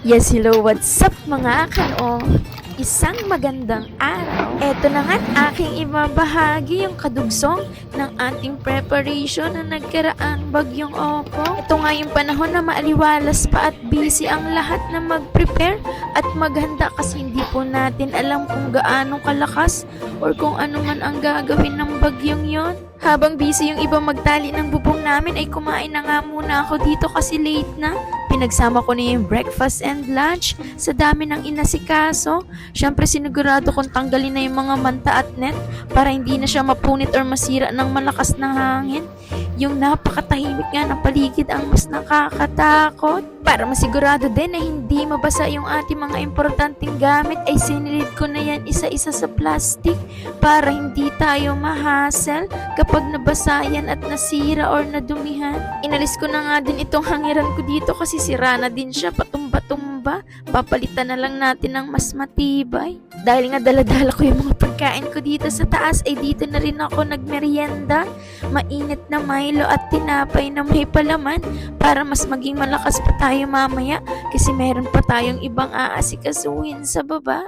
Yes, hello, what's up mga kano? Isang magandang araw. Eto na nga't aking ibabahagi yung kadugsong ng ating preparation na nagkaraang bagyong Opong. Ito nga yung panahon na maaliwalas pa at busy ang lahat na mag-prepare at maghanda kasi hindi po natin alam kung gaano kalakas or kung ano man ang gagawin ng bagyong yon. Habang busy yung iba magtali ng bubong namin ay kumain na nga muna ako dito kasi late na. Pinagsama ko na yung breakfast and lunch sa dami ng inasikaso. Syempre sinigurado kong tanggalin na yung mga manta at net para hindi na siya mapunit or masira ng malakas na hangin. Yung napakatahimik nga ng paligid ang mas nakakatakot. Para masigurado din na hindi mabasa yung ating mga importanteng gamit ay sinilid ko na yan isa-isa sa plastic para hindi tayo ma-hassle kapag nabasa yan at nasira or nadumihan. Inalis ko na nga din itong hangiran ko dito kasi sira na din siya patumba-tumba. Papalitan na lang natin ng mas matibay. Dahil nga daladala ko yung mga pagkain ko dito sa taas ay dito na rin ako nagmerienda. Mainit na Milo at tinapay na may palaman para mas maging malakas pa tayo mamaya kasi meron pa tayong ibang aasikasuhin sa baba.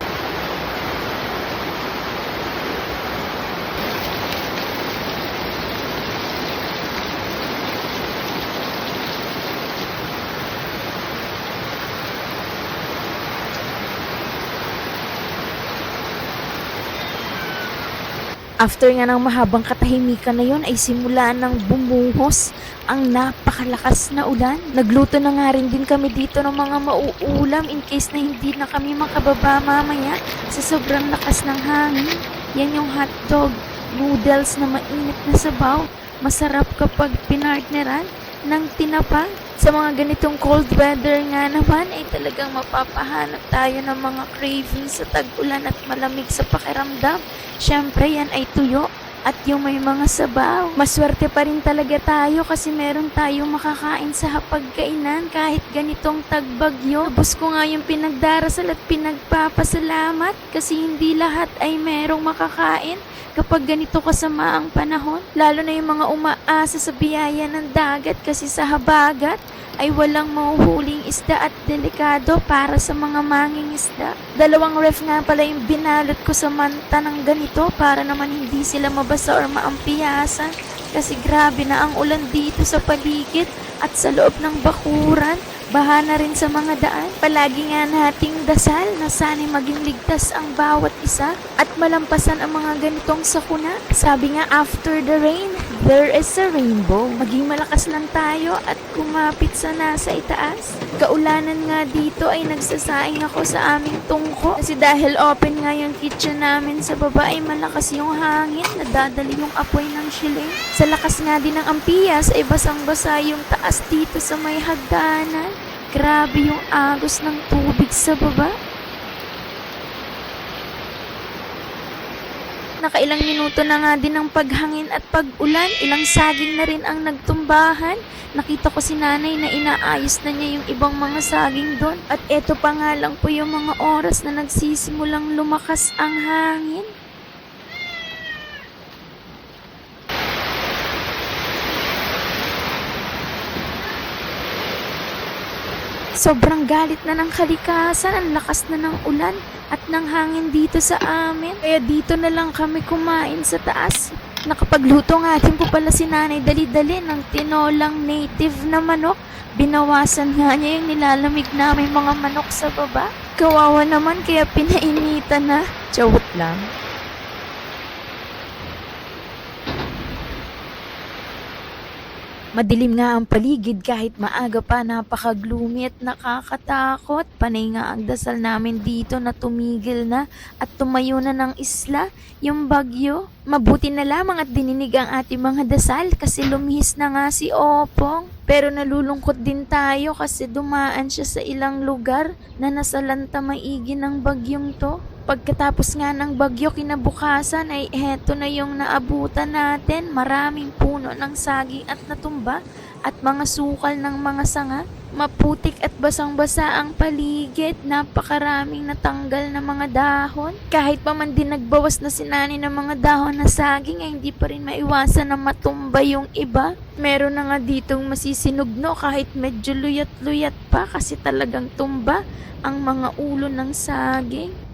After nga ng mahabang katahimikan na yun ay simula ng bumuhos ang napakalakas na ulan. Nagluto na nga rin din kami dito ng mga mauulam in case na hindi na kami makababa mamaya sa sobrang lakas ng hangin. Yan yung hotdog, noodles na mainit na sabaw. Masarap kapag pinartneran ng tinapa. Sa mga ganitong cold weather nga naman ay talagang mapapahanap tayo ng mga cravings sa tag-ulan at malamig sa pakiramdam. Syempre yan ay tuyo at yung may mga sabaw. Maswerte pa rin talaga tayo kasi meron tayong makakain sa hapagkainan kahit ganitong tagbagyo. Tapos ko nga yung pinagdarasal at pinagpapasalamat kasi hindi lahat ay merong makakain kapag ganito kasama ang panahon. Lalo na yung mga umaasa sa biyaya ng dagat kasi sa habagat ay walang mahuhuling isda at delikado para sa mga manging isda. 2 ref nga pala yung binalot ko sa manta ng ganito para naman hindi sila mabasa or maampiyasan kasi grabe na ang ulan dito sa paligid at sa loob ng bakuran. Baha na rin sa mga daan. Palagi nga nating dasal na sana'y maging ligtas ang bawat isa at malampasan ang mga ganitong sakuna. Sabi nga, after the rain, there is a rainbow. Maging malakas lang tayo at kumapit sa nasa itaas. Kaulanan nga dito ay nagsasaing ako sa aming tungko. Kasi dahil open nga yung kitchen namin sa baba ay malakas yung hangin. Nadadali yung apoy ng siling. Sa lakas nga din ng ampiyas ay basang-basa yung taas dito sa may hagdanan. Grabe yung agos ng tubig sa baba. Nakailang minuto na nga din ng paghangin at pag-ulan. Ilang saging na rin ang nagtumbahan. Nakita ko si nanay na inaayos na niya yung ibang mga saging doon. At eto pa nga lang po yung mga oras na nagsisimulang lumakas ang hangin. Sobrang galit na ng kalikasan, ang lakas na ng ulan at ng hangin dito sa amin. Kaya dito na lang kami kumain sa taas. Nakapagluto nga din po pala si nanay dali-dali ng tinolang native na manok. Binawasan nga niya yung nilalamig namin mga manok sa baba. Kawawa naman kaya pinainitan na. Chawot lang. Madilim nga ang paligid kahit maaga pa, napaka-gloomy at nakakatakot. Panay nga ang dasal namin dito na tumigil na at tumayo na ng isla, yung bagyo. Mabuti na lamang at dininig ang ating mga dasal kasi lumihis na nga si Opong. Pero nalulungkot din tayo kasi dumaan siya sa ilang lugar na nasalanta maigi ng bagyong to. Pagkatapos nga ng bagyo kinabukasan ay eto na yung naabutan natin. Maraming puno ng saging at natumba at mga sukal ng mga sanga. Maputik at basang-basa ang paligid, napakaraming natanggal na mga dahon. Kahit pa man din nagbawas na si Nani ng mga dahon na saging ay hindi pa rin maiwasan na matumba yung iba. Meron na nga ditong masisinugno kahit medyo luyat-luyat pa kasi talagang tumba ang mga ulo ng saging.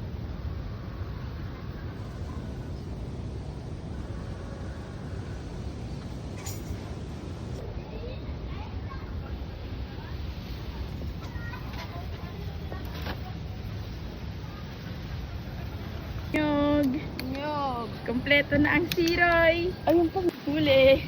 Nyog. Nyog. Kompleto na ang siroy. Ayun pang huli.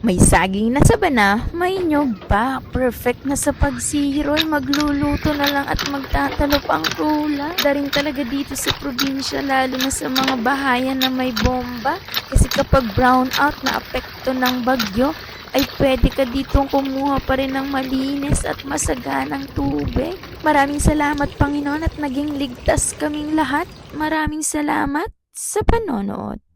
May saging na sa bana, may nyog pa. Perfect na sa pagsiroy, magluluto na lang at magtatalop ang kula. Daring talaga dito sa probinsya, lalo na sa mga bahayan na may bomba. Kasi kapag brown out na apekto ng bagyo, ay pwede ka ditong kumuha pa rin ng malinis at masaganang tubig. Maraming salamat Panginoon at naging ligtas kaming lahat. Maraming salamat sa panonood.